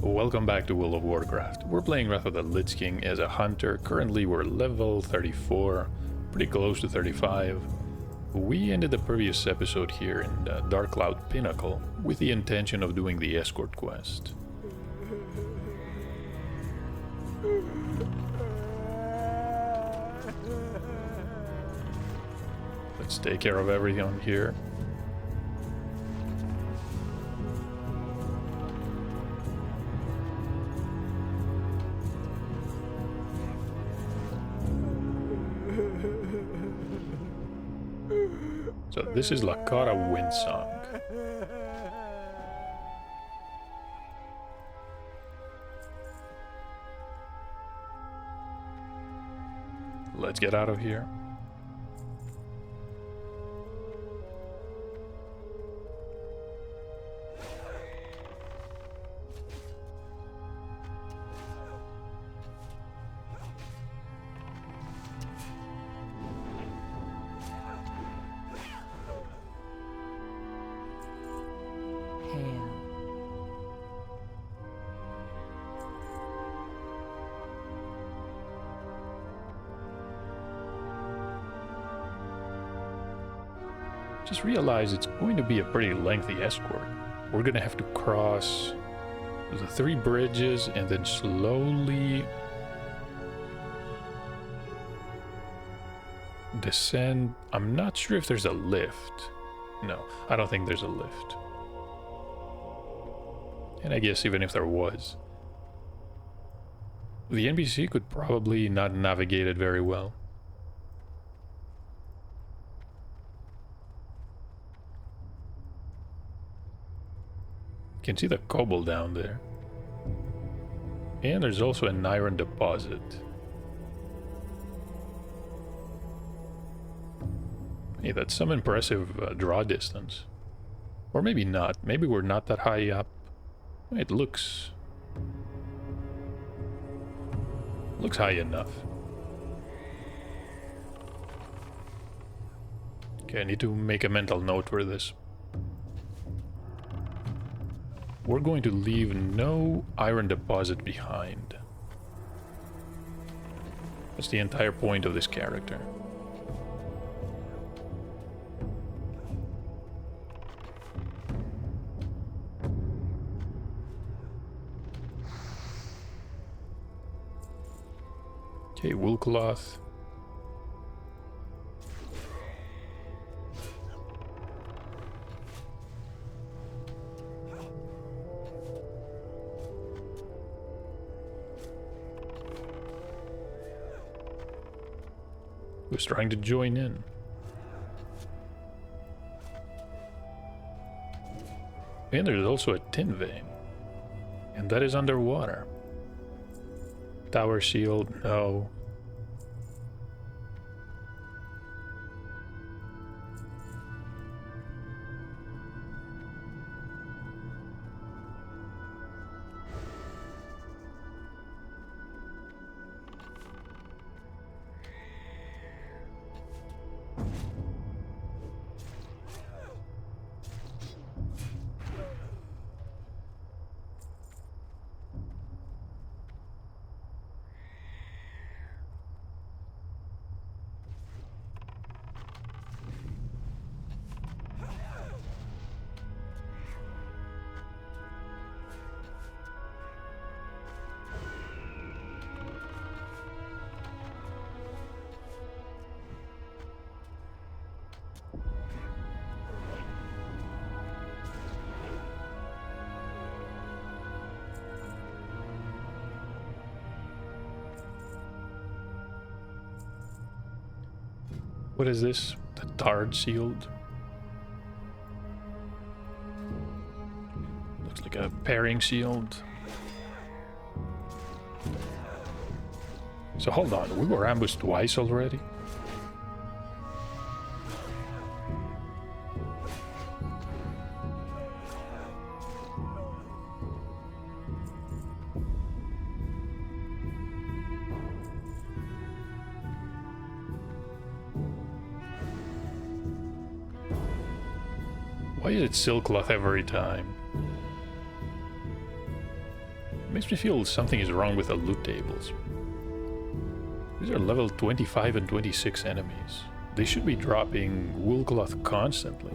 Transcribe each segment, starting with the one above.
Welcome back to World of Warcraft. We're playing Wrath of the Lich King as a hunter. Currently we're level 34, pretty close to 35. We ended the previous episode here in the Dark Cloud Pinnacle with the intention of doing the escort quest. Let's take care of everything here. So this is Lakara Windsong. Let's get out of here. Just realize it's going to be a pretty lengthy escort. We're gonna have to cross the 3 bridges and then slowly descend. I'm not sure if there's a lift. No, I don't think there's a lift. And I guess even if there was, the NPC could probably not navigate it very well. You can see the kobold down there. And there's also an iron deposit. Hey, that's some impressive draw distance. Or maybe not. Maybe we're not that high up. It looks high enough. Okay, I need to make a mental note for this. We're going to leave no iron deposit behind. That's the entire point of this character. Okay, wool cloth. Who's trying to join in? And there's also a tin vein. And that is underwater. Tower shield, no. What is this? The tarred shield? Looks like a pairing shield. So hold on, we were ambushed twice already? Why is it silk cloth every time? Makes me feel something is wrong with the loot tables. These are level 25 and 26 enemies. They should be dropping wool cloth constantly.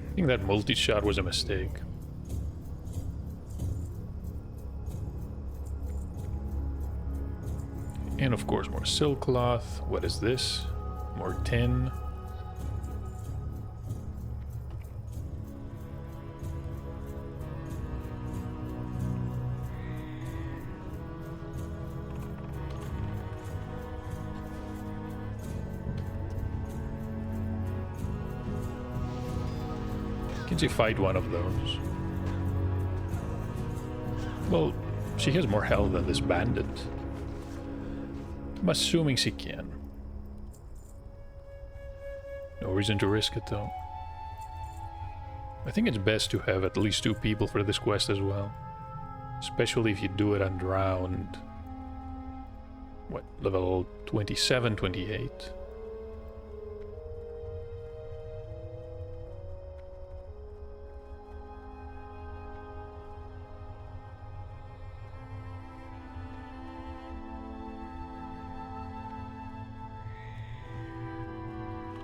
I think that multi-shot was a mistake. And of course more silk cloth. What is this? More tin. Can she fight one of those? Well, she has more health than this bandit. I'm assuming she can. No reason to risk it though. I think it's best to have at least 2 people for this quest as well. Especially if you do it on round... what, level 27, 28?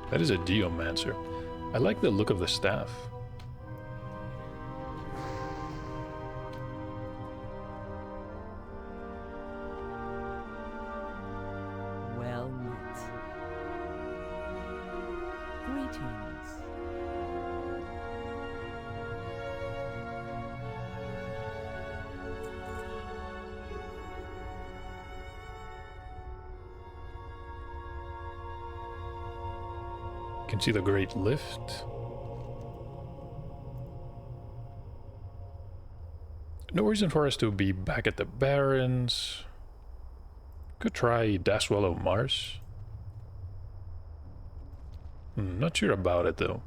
That is a geomancer. I like the look of the staff. Well met. Greetings. Can see the great lift. No reason for us to be back at the Barrens. Could try Daswallow Mars. Not sure about it though.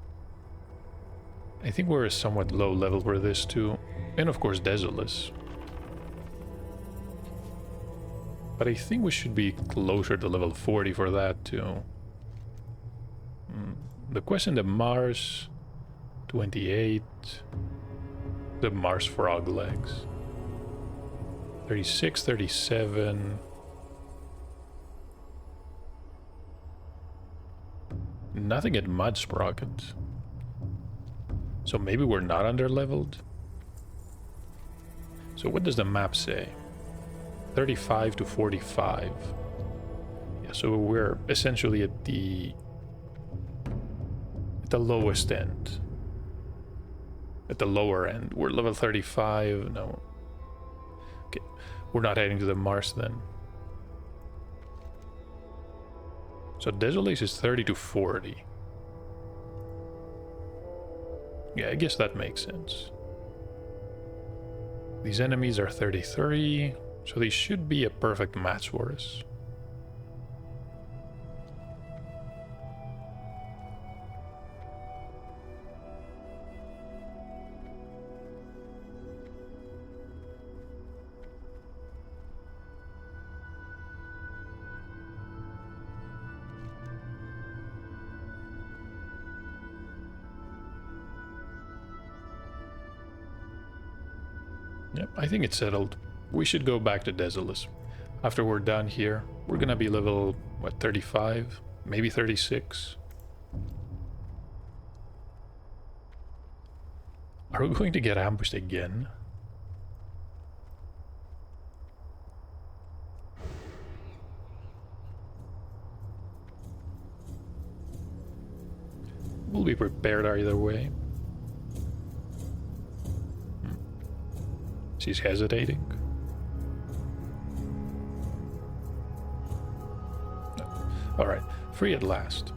I think we're somewhat low level for this too. And of course Desolus. But I think we should be closer to level 40 for that too. The quest in the Mars 28. The Mars frog legs 36, 37. Nothing at Mud Sprocket. So maybe we're not under leveled. So what does the map say? 35 to 45. Yeah, so we're essentially at the lowest end. At the lower end. We're level 35. No. Okay. We're not heading to the Mars then. So Desolate is 30 to 40. Yeah, I guess that makes sense. These enemies are 33, so they should be a perfect match for us. Yep, I think it's settled. We should go back to Desolus. After we're done here, we're gonna be level, what, 35? Maybe 36? Are we going to get ambushed again? We'll be prepared either way. She's hesitating. Alright, free at last.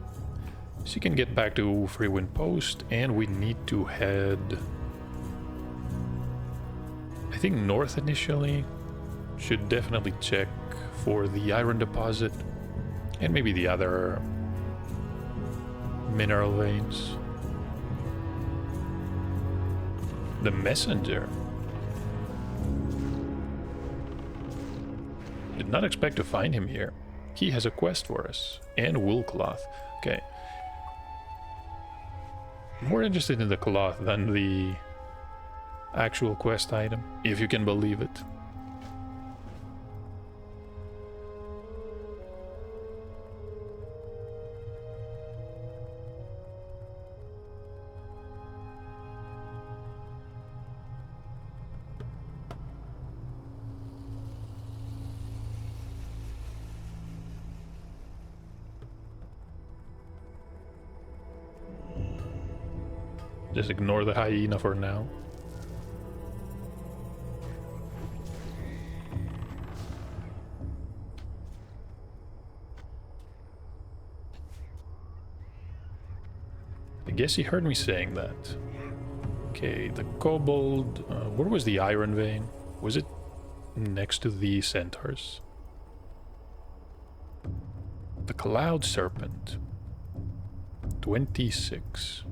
So you can get back to Freewind Post, and we need to head... I think north initially. Should definitely check for the iron deposit, and maybe the other mineral veins. The messenger. Did not expect to find him here. He has a quest for us. And wool cloth. Okay. More interested in the cloth than the actual quest item, if you can believe it. Just ignore the hyena for now. I guess he heard me saying that. Okay, the kobold... where was the iron vein? Was it next to the centaurs? The cloud serpent. 26.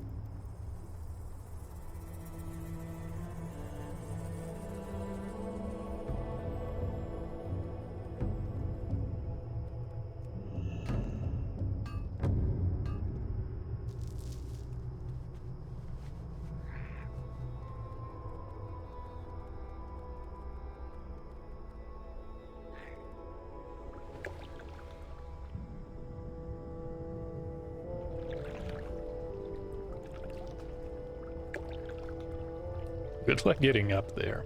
Good luck getting up there.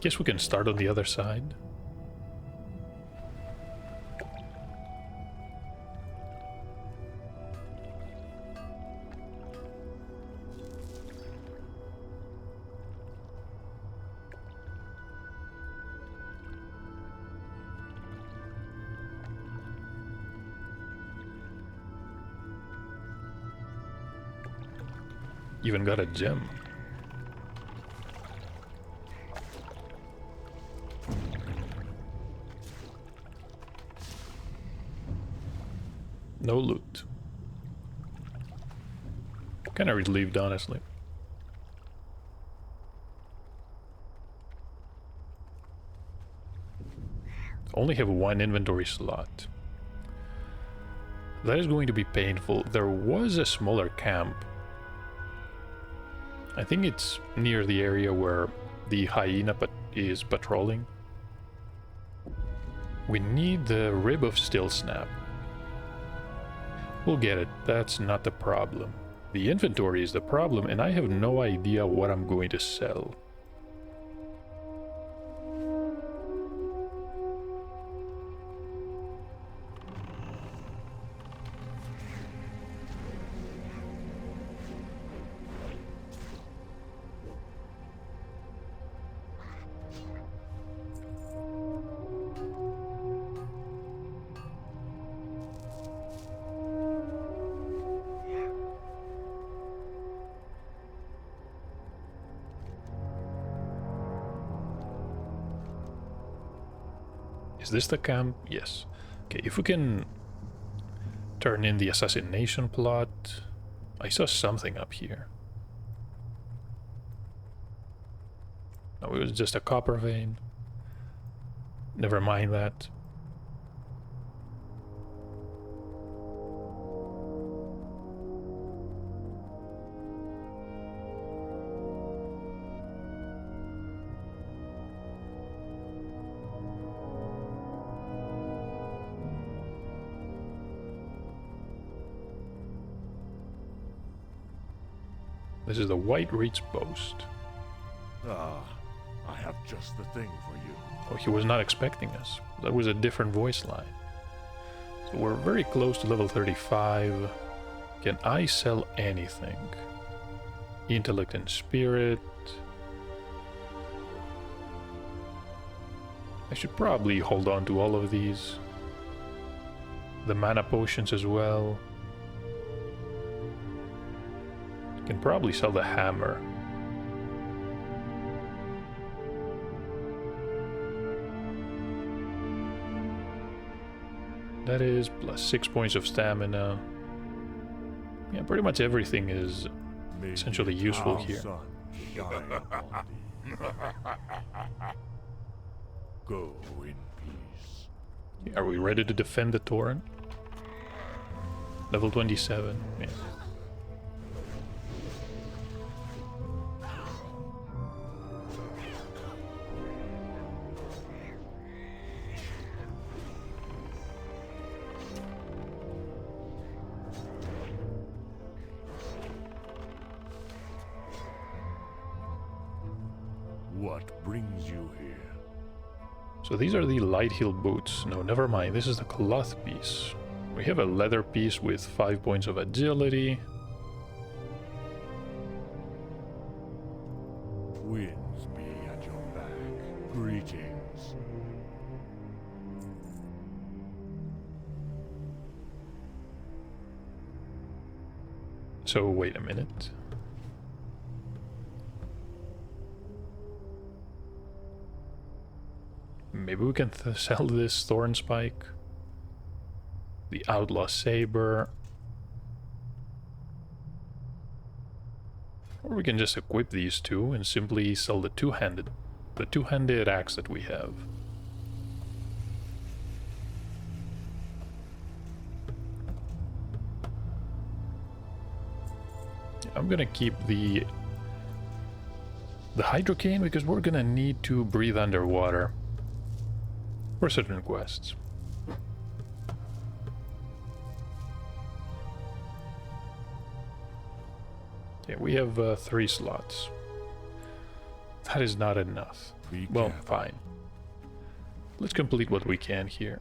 Guess we can start on the other side. Even got a gem. No loot. Kinda relieved, honestly. Only have one inventory slot. That is going to be painful. There was a smaller camp. I think it's near the area where the hyena is patrolling. We need the rib of Still Snap. We'll get it, that's not the problem. The inventory is the problem, and I have no idea what I'm going to sell. Is this the camp? Yes. Okay, if we can turn in the assassination plot. I saw something up here. No, it was just a copper vein. Never mind that. This is the White Reach Post. Ah, I have just the thing for you. Oh, he was not expecting us. That was a different voice line. So we're very close to level 35. Can I sell anything? Intellect and spirit. I should probably hold on to all of these. the mana potions as well. Can probably sell the hammer. That is plus 6 points of stamina. Yeah, pretty much everything is essentially useful our here. son shine upon thee. Go in peace. Are we ready to defend the torrent? Level 27. Yeah. What brings you here? So these are the light heel boots. No, never mind. This is the cloth piece. We have a leather piece with 5 points of agility. Winds be at your back. Greetings. So wait a minute. Maybe we can sell this thorn spike. The outlaw saber. Or we can just equip these two and simply sell the two-handed axe that we have. I'm gonna keep the hydrocane because we're gonna need to breathe underwater for certain quests. Okay, we have 3 slots. That is not enough. Well, fine. Let's complete what we can here.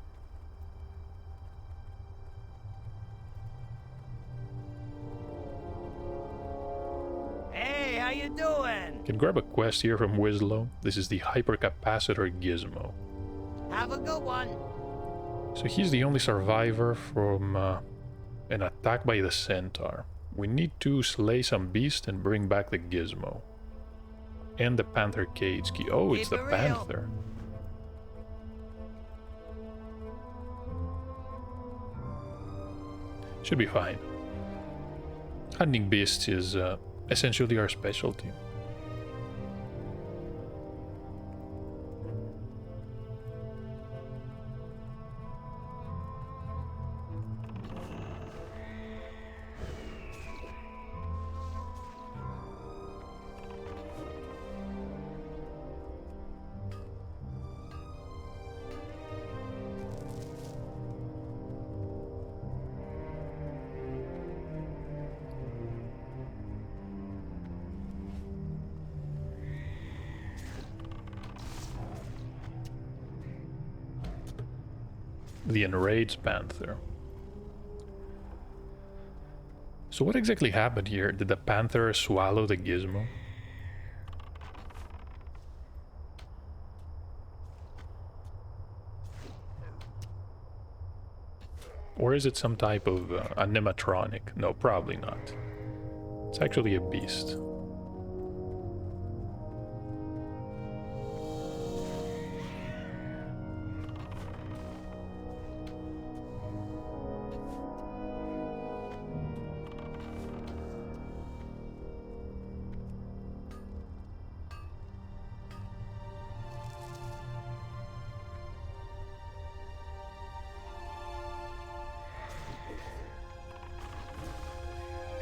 Hey, how you doing? Can grab a quest here from Wislow. This is the hypercapacitor gizmo. Have a good one. So he's the only survivor from an attack by the centaur. We need to slay some beast and bring back the gizmo. And the panther cage key. Oh, it's the Keep it real. panther. Should be fine. Hunting beasts is essentially our specialty. The enraged panther. So what exactly happened here? Did the panther swallow the gizmo? Or is it some type of animatronic? No, probably not. It's actually a beast.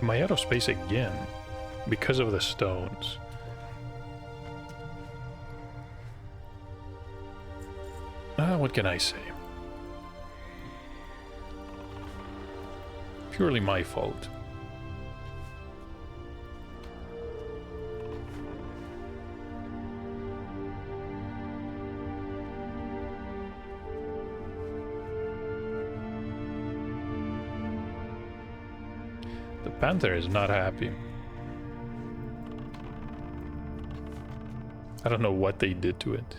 Am I out of space again? Because of the stones. What can I say? Purely my fault. The panther is not happy. I don't know what they did to it.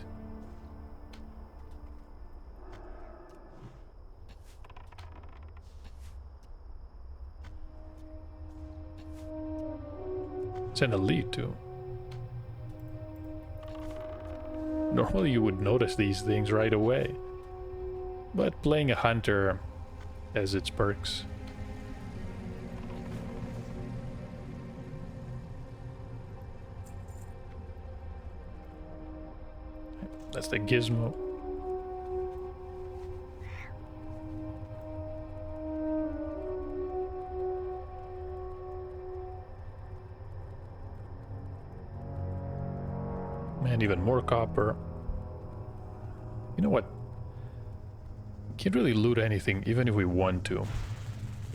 It's an elite too. Normally you would notice these things right away. But playing a hunter has its perks. That's the gizmo. And even more copper. You know what? Can't really loot anything even if we want to.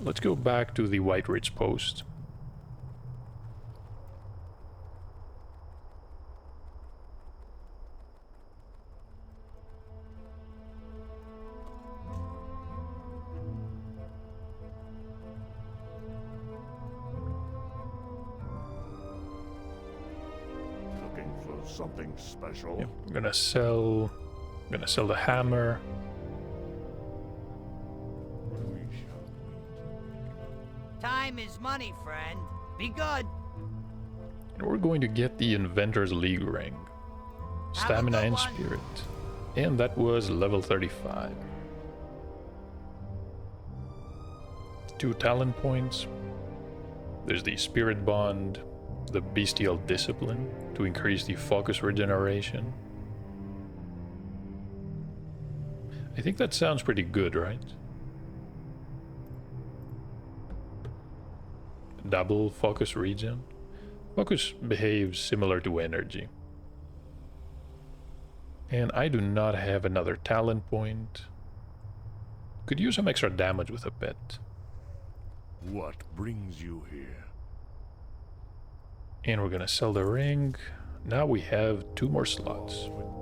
Let's go back to the White Ridge post. Looking for something special? Yeah, I'm gonna sell the hammer. We shall meet. Time is money, friend. Be good. And we're going to get the Inventor's League ring. Stamina good and one. spirit. And that was level 35. 2 talent points. There's the Spirit Bond, the Bestial Discipline to increase the focus regeneration. I think that sounds pretty good, right? Double focus regen. Focus behaves similar to energy. And I do not have another talent point. Could use some extra damage with a pet. What brings you here? And we're gonna sell the ring. Now we have 2 more slots. With the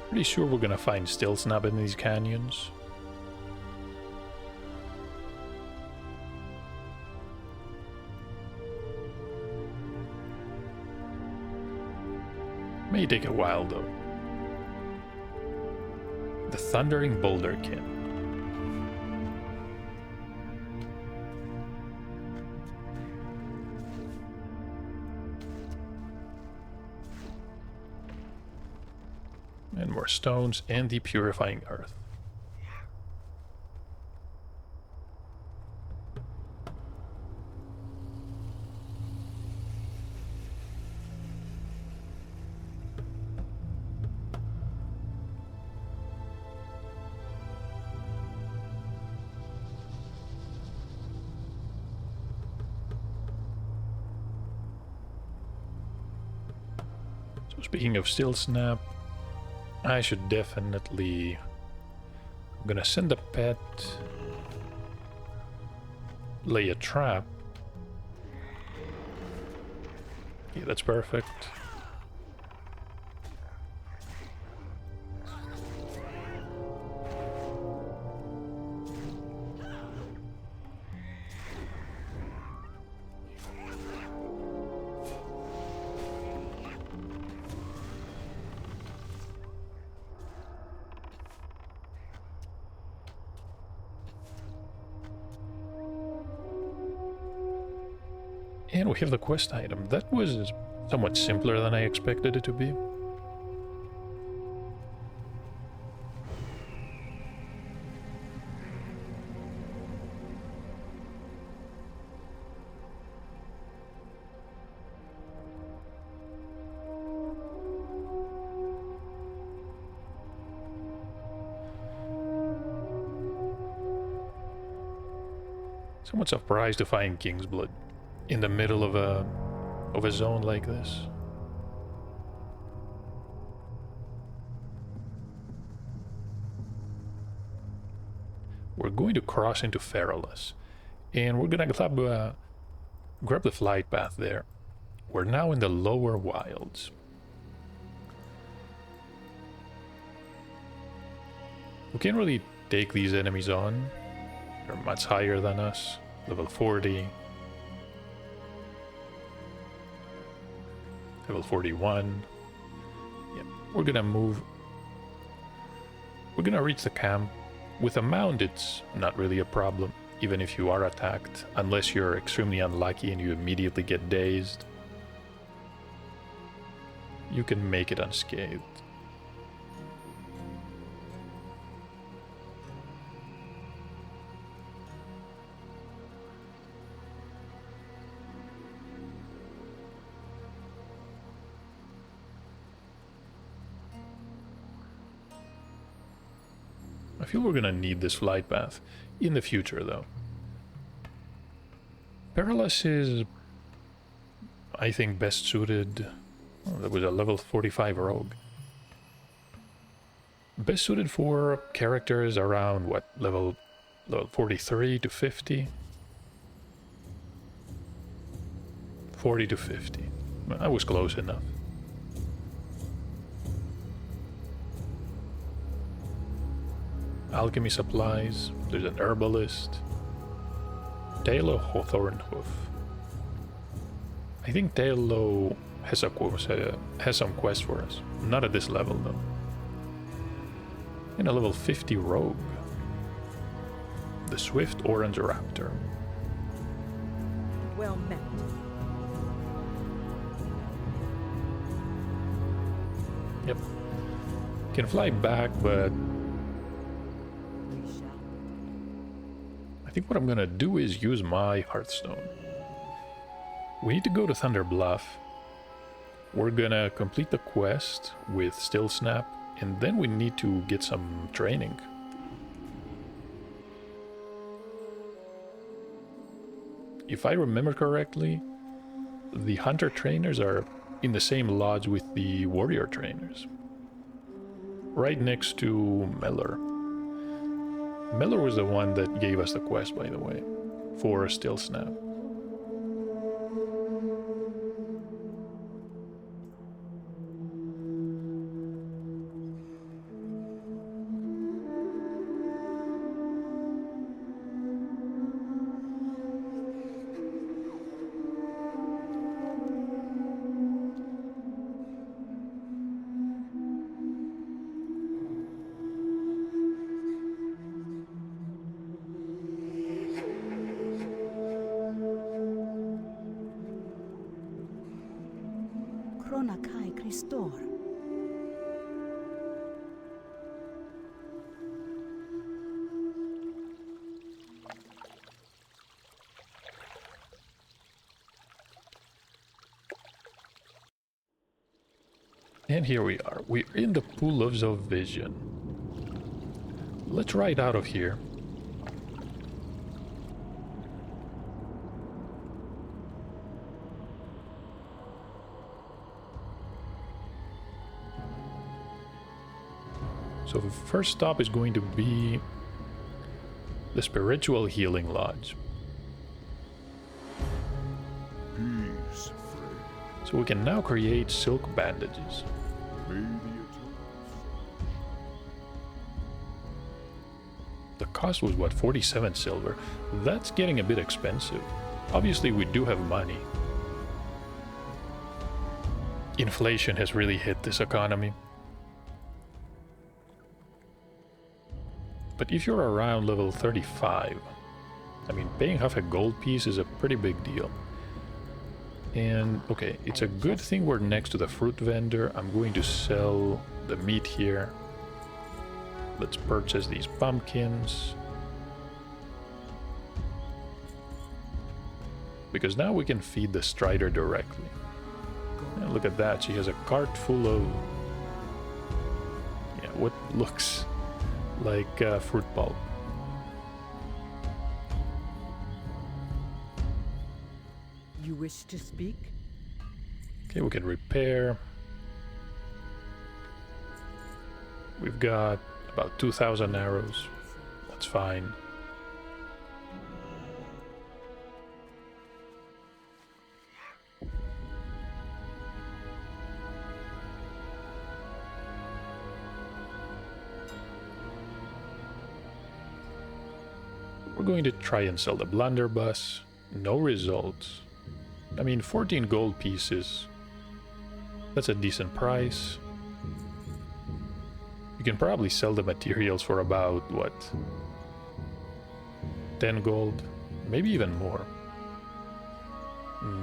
Pretty sure we're gonna find Still Snap in these canyons. May take a while though. The Thundering Boulderkin. And more stones and the Purifying Earth. So speaking of Still Snap, I should definitely... I'm gonna send a pet, lay a trap. Yeah, that's perfect. And we have the quest item. That was somewhat simpler than I expected it to be. Somewhat surprised to find King's Blood in the middle of a zone like this. We're we're going to cross into Feralus. And we're gonna grab the flight path there. We're now in the lower wilds. We can't really take these enemies on. They're much higher than us. Level 40. Level 41. Yeah, we're gonna move. We're gonna reach the camp. With a mount, it's not really a problem, even if you are attacked, unless you're extremely unlucky and you immediately get dazed. You can make it unscathed. I feel we're gonna need this flight path in the future, though. Feralus is, I think, best suited. Oh, that was a level 45 rogue. Best suited for characters around what, level 43 to 50? 40 to 50. I was close enough. Alchemy supplies, there's an herbalist. Tailo Thornhoof. I think Tailo has some quest for us. Not at this level though. And a level 50 rogue. The Swift Orange Raptor. Well met. Yep. Can fly back, but I think what I'm gonna do is use my Hearthstone. We need to go to Thunder Bluff. We're gonna complete the quest with Still Snap, and then we need to get some training. If I remember correctly, the Hunter trainers are in the same lodge with the Warrior trainers. Right next to Mellor. Mellor was the one that gave us the quest, by the way, for Still Snap. Chronakai Christor. And here we are. We're in the Pool of Vision. Let's ride out of here. So the first stop is going to be the Spiritual Healing Lodge. Peace, friend. So we can now create silk bandages. May the eternal The cost was what, 47 silver? That's getting a bit expensive. Obviously we do have money. Inflation has really hit this economy. But if you're around level 35, I mean, paying half a gold piece is a pretty big deal. And, okay, it's a good thing we're next to the fruit vendor. I'm going to sell the meat here. Let's purchase these pumpkins. Because now we can feed the Strider directly. And look at that, she has a cart full of... yeah, what looks like fruit pulp. You wish to speak? Okay, we can repair. We've got about 2,000 arrows. That's fine. going to try and sell the blunderbuss. No results. I mean, 14 gold pieces. That's a decent price. You can probably sell the materials for about, what? 10 gold? Maybe even more.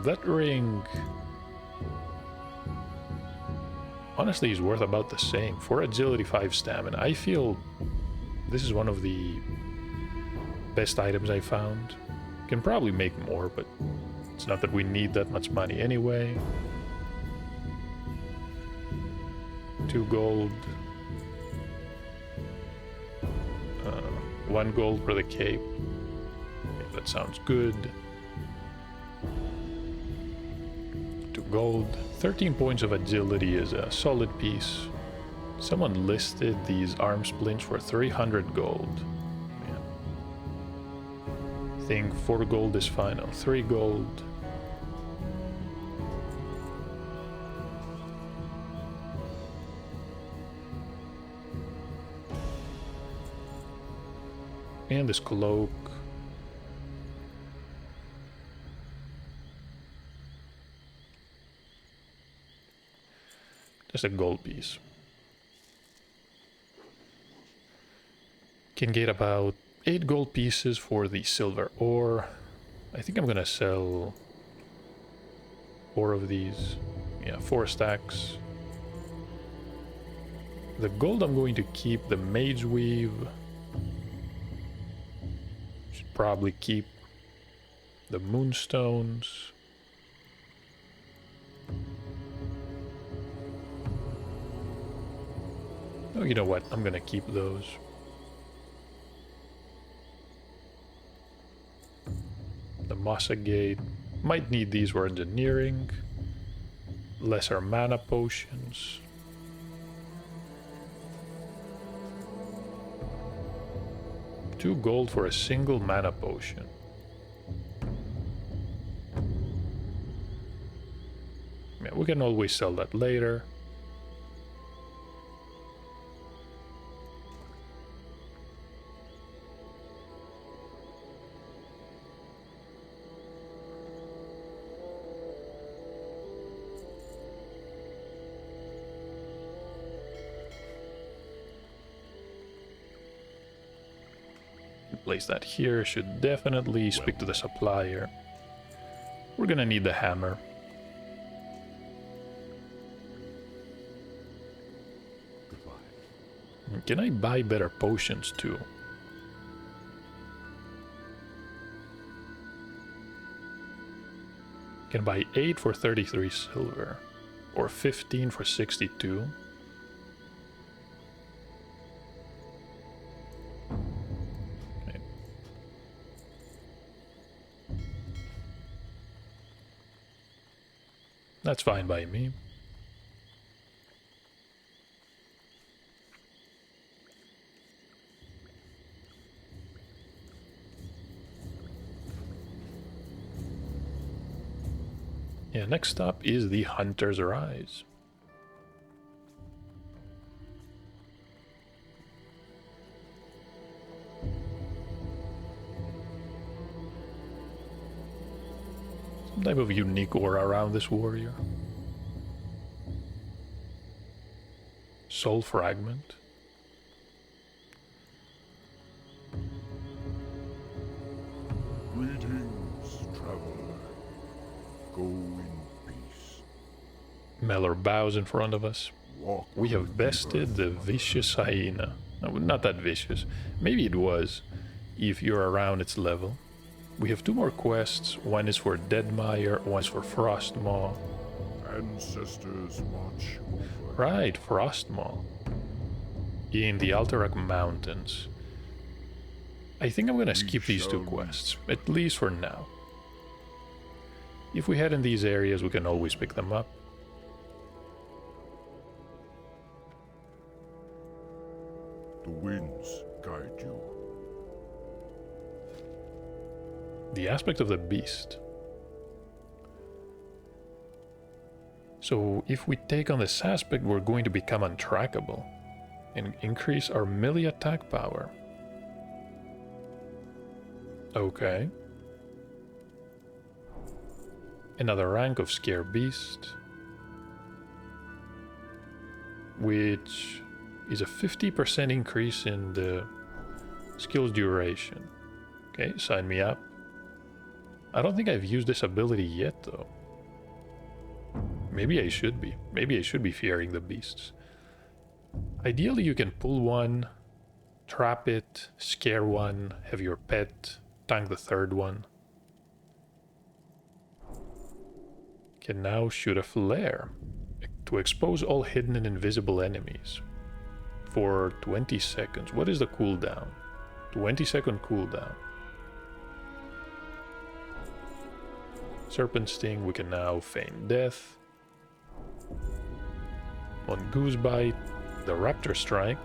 That ring... honestly is worth about the same. For agility 5 stamina, I feel this is one of the best items I found. Can probably make more, but it's not that we need that much money anyway. 2 gold. 1 gold for the cape. Okay, that sounds good. 2 gold. 13 points of agility is a solid piece. Someone listed these arm splints for 300 gold. Man. I think 4 gold is fine. Oh, 3 gold. And this cloak. Just a gold piece. Can get about 8 gold pieces for the silver ore. I think I'm gonna sell 4 of these. Yeah, 4 stacks. The gold I'm going to keep. The mage weave. Should probably keep the moonstones. Oh, you know what? I'm gonna keep those. The Mossa Gate. Might need these for engineering. Lesser mana potions. $2 gold for a single mana potion. Yeah, we can always sell that later. Place that here. Should definitely speak to the supplier. We're gonna need the hammer. Goodbye. Can I buy better potions too? Can buy 8 for 33 silver. Or 15 for 62. That's fine by me. Yeah, next stop is the Hunter's Rise. Some type of unique aura around this warrior. Soul fragment. Greetings, traveler. Go in peace. Mellor bows in front of us. Walk We have with bested the vicious hyena. No, not that vicious. Maybe it was, if you're around its level. We have 2 more quests. One is for Deadmire, one is for Frostmaw. ancestors watch over. Right, Frostmaw. In the Alterac Mountains. I think I'm gonna skip these 2 quests, at least for now. If we head in these areas, we can always pick them up. The winds guide you. The aspect of the beast. So if we take on this aspect, we're going to become untrackable and increase our melee attack power. Okay. Another rank of Scare Beast, which is a 50% increase in the skill's duration. Okay, sign me up. I don't think I've used this ability yet, though. Maybe I should be. Maybe I should be fearing the beasts. Ideally, you can pull one, trap it, scare one, have your pet tank the third one. Can now shoot a flare to expose all hidden and invisible enemies for 20 seconds. What is the cooldown? 20-second cooldown. Serpent Sting, we can now feign death. On Goose Bite, the Raptor Strike,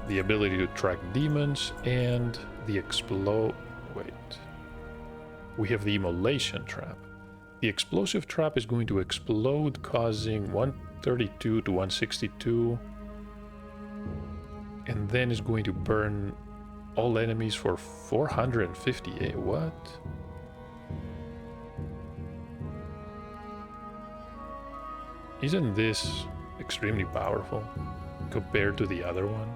the ability to track demons, and the explode. Wait. We have the Immolation Trap. The explosive trap is going to explode, causing 132 to 162, and then is going to burn all enemies for 458. What? Isn't this extremely powerful compared to the other one?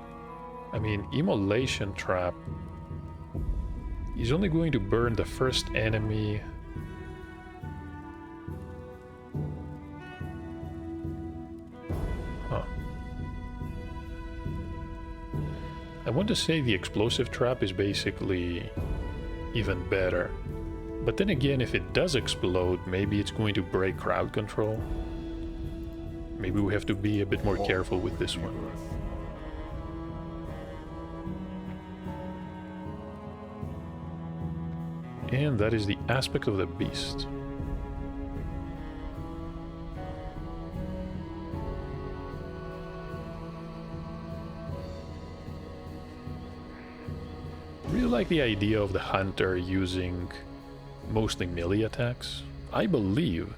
I mean, Immolation Trap is only going to burn the first enemy. Huh. I want to say the Explosive Trap is basically even better. But then again, if it does explode, maybe it's going to break crowd control. Maybe we have to be a bit more careful with this one. And that is the aspect of the beast. Really like the idea of the hunter using mostly melee attacks. I believe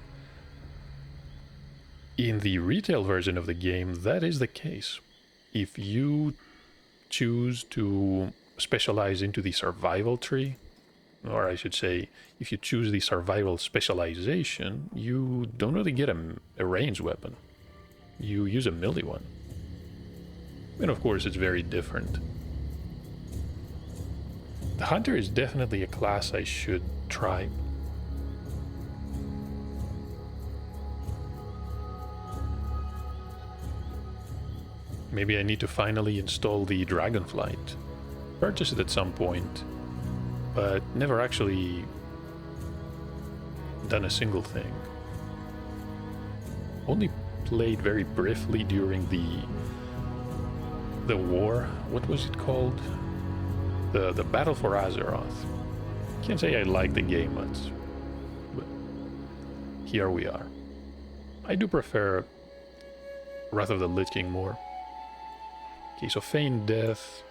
in the retail version of the game that is the case. If you choose to specialize into the survival tree, or I should say, if you choose the survival specialization, you don't really get a ranged weapon. You use a melee one. And of course, it's very different. The hunter is definitely a class I should try. Maybe I need to finally install the Dragonflight. Purchase it at some point, but never actually done a single thing. Only played very briefly during the war. What was it called? The Battle for Azeroth. Can't say I like the game much, but here we are. I do prefer Wrath of the Lich King more. Okay, so Feign Death.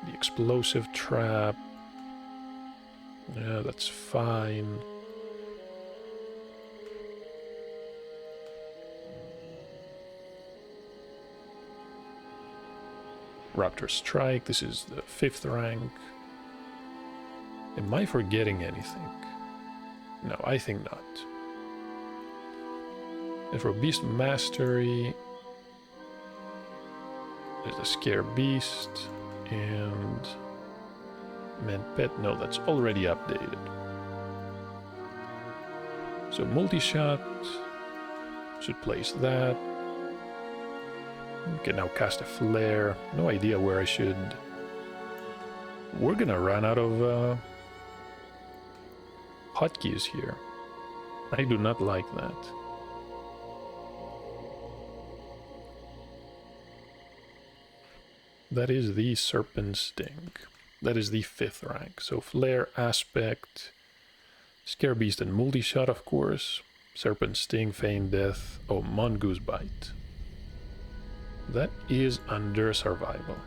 The Explosive Trap. Yeah, that's fine. Raptor Strike, this is the 5th rank. Am I forgetting anything? No, I think not. And for Beast Mastery, there's the Scare Beast and Man Pet. No, that's already updated. So multi-shot, should place that. We can now cast a flare. No idea where I should. We're gonna run out of hotkeys here. I do not like that. That is the Serpent Sting. That is the 5th rank. So Flare, Aspect, Scare Beast and Multi-Shot, of course. Serpent Sting, Feign Death. Oh, Mongoose Bite. That is under Survival.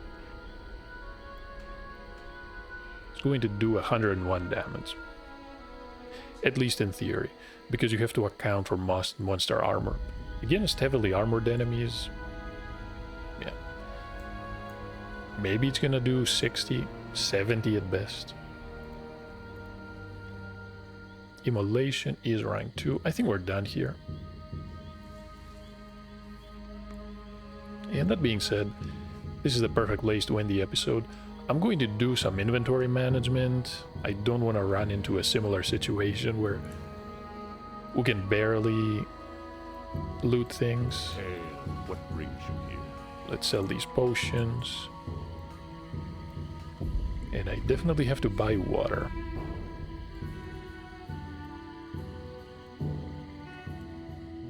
It's going to do 101 damage. At least in theory. Because you have to account for monster armor. Against heavily armored enemies, yeah. Maybe it's gonna do 60. 70 at best. Immolation is rank 2. I think we're done here. And that being said, this is the perfect place to end the episode. I'm going to do some inventory management. I don't want to run into a similar situation where we can barely loot things. And what brings you here? Let's sell these potions. And I definitely have to buy water.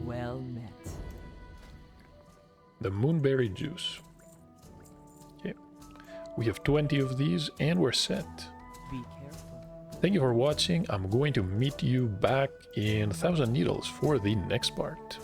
Well met. The moonberry juice. Okay. We have 20 of these and we're set. Be careful. Thank you for watching. I'm going to meet you back in 1000 Needles for the next part.